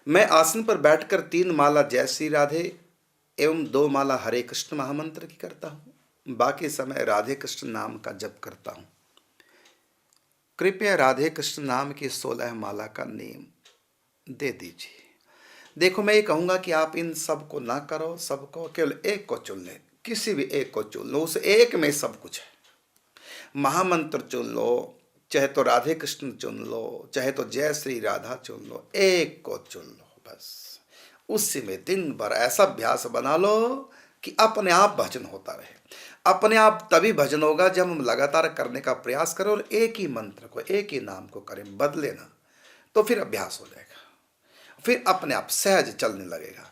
मैं आसन पर बैठकर 3 माला जय श्री राधे एवं 2 माला हरे कृष्ण महामंत्र की करता हूँ। बाकी समय राधे कृष्ण नाम का जप करता हूँ। कृपया राधे कृष्ण नाम की 16 माला का नियम दे दीजिए। देखो, मैं ये कहूँगा कि आप इन सब को ना करो, सबको केवल एक को चुन ले, किसी भी एक को चुन लो, उस एक में सब कुछ है। महामंत्र चुन लो, चाहे तो राधे कृष्ण चुन लो, चाहे तो जय श्री राधा चुन लो, एक को चुन लो बस। उसी में दिन भर ऐसा अभ्यास बना लो कि अपने आप भजन होता रहे। अपने आप तभी भजन होगा जब हम लगातार करने का प्रयास करें और एक ही मंत्र को, एक ही नाम को करें, बदले ना, तो फिर अभ्यास हो जाएगा। फिर अपने आप सहज चलने लगेगा।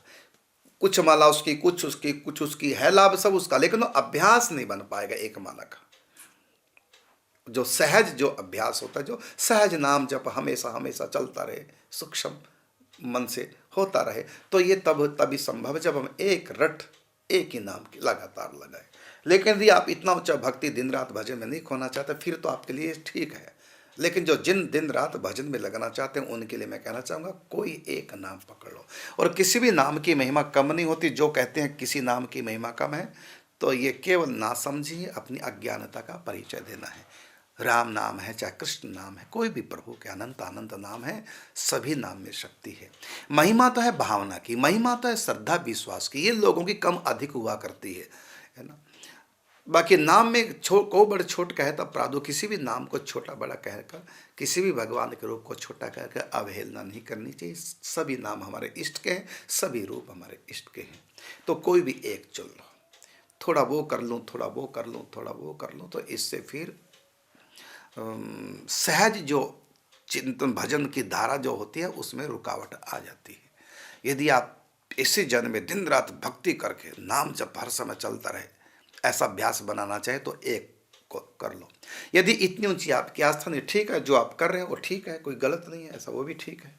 कुछ माला उसकी, कुछ उसकी, कुछ उसकी, है लाभ सब उसका, लेकिन वो अभ्यास नहीं बन पाएगा एक माला का। जो सहज जो अभ्यास होता है, जो सहज नाम जप हमेशा हमेशा चलता रहे, सूक्ष्म मन से होता रहे, तो ये तभी संभव है जब हम एक रट एक ही नाम की लगातार लगाए। लेकिन यदि आप इतना उच्च भक्ति दिन रात भजन में नहीं खोना चाहते, फिर तो आपके लिए ठीक है। लेकिन जो जिन दिन रात भजन में लगना चाहते हैं, उनके लिए मैं कहना चाहूँगा, कोई एक नाम पकड़ लो। और किसी भी नाम की महिमा कम नहीं होती। जो कहते हैं किसी नाम की महिमा कम है, तो ये केवल ना समझिए, अपनी अज्ञानता का परिचय देना है। राम नाम है, चाहे कृष्ण नाम है, कोई भी प्रभु के अनंत अनंत नाम है, सभी नाम में शक्ति है। महिमा तो है भावना की, महिमा तो है श्रद्धा विश्वास की, ये लोगों की कम अधिक हुआ करती है ना। बाकी नाम में को बड़े छोट कहे तो अपराधो, किसी भी नाम को छोटा बड़ा कहकर, किसी भी भगवान के रूप को छोटा कहकर अवहेलना नहीं करनी चाहिए। सभी नाम हमारे इष्ट के हैं, सभी रूप हमारे इष्ट के हैं। तो कोई भी एक चुन लो, थोड़ा वो कर लूँ, थोड़ा वो कर लूँ, थोड़ा वो कर लूँ, तो इससे फिर सहज जो चिंतन भजन की धारा जो होती है, उसमें रुकावट आ जाती है। यदि आप इसी जन्म में दिन रात भक्ति करके नाम जब हर समय चलता रहे, ऐसा अभ्यास बनाना चाहे, तो एक को कर लो। यदि इतनी ऊंची आपकी आस्था नहीं, ठीक है, जो आप कर रहे हैं वो ठीक है, कोई गलत नहीं है, ऐसा वो भी ठीक है।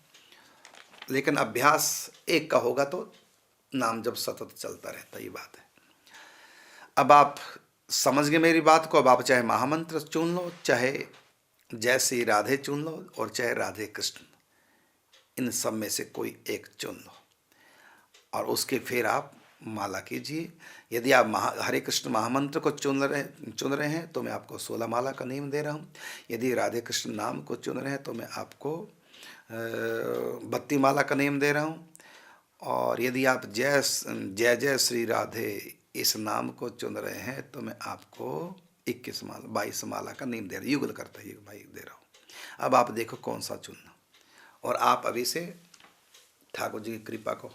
लेकिन अभ्यास एक का होगा तो नाम जब सतत चलता रहता, ये बात है। अब आप समझ गए मेरी बात को। अब आप चाहे महामंत्र चुन लो, चाहे जय श्री राधे चुन लो, और चाहे राधे कृष्ण, इन सब में से कोई एक चुन लो और उसके फिर आप माला कीजिए। यदि आप हरे कृष्ण महामंत्र को चुन रहे हैं, तो मैं आपको 16 माला का नियम दे रहा हूँ। यदि राधे कृष्ण नाम को चुन रहे हैं, तो मैं आपको 32 माला का नियम दे रहा हूँ। और यदि आप जय जय श्री राधे इस नाम को चुन रहे हैं, तो मैं आपको 21 माला 22 माला का नियम दे रहा हूँ, युगल करता है भाई दे रहा हूँ। अब आप देखो कौन सा चुनना, और आप अभी से ठाकुर जी की कृपा को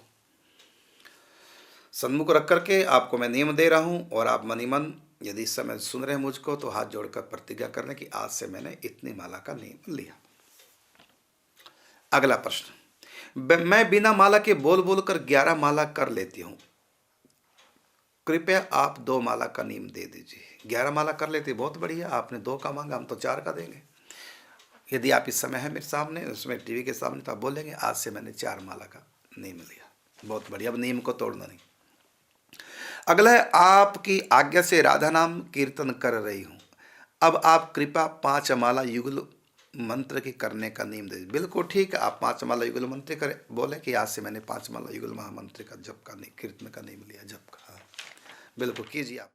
सन्मुख रख करके आपको मैं नियम दे रहा हूँ। और आप मनी मन यदि इस समय सुन रहे हैं मुझको, तो हाथ जोड़कर प्रतिज्ञा करने की आज से मैंने इतनी माला का नियम लिया। अगला प्रश्न, मैं बिना माला के बोल बोलकर 11 माला कर लेती हूँ, कृपया आप 2 माला का नियम दे दीजिए। 11 माला कर लेते, बहुत बढ़िया, आपने 2 का मांगा, हम तो 4 का देंगे। यदि आप इस समय है मेरे सामने, उसमें टीवी के सामने, तो आप बोलेंगे आज से मैंने 4 माला का नियम लिया। बहुत बढ़िया, अब नियम को तोड़ना नहीं। अगला है, आपकी आज्ञा से राधा नाम कीर्तन कर रही हूँ, अब आप कृपा 5 माला युगल मंत्र की करने का नियम दे। बिल्कुल ठीक है, आप 5 माला युगल मंत्र करें, बोले कि आज से मैंने 5 माला युगल महामंत्र का जप का कीर्तन का नियम लिया, जप का। बिल्कुल कीजिए आप।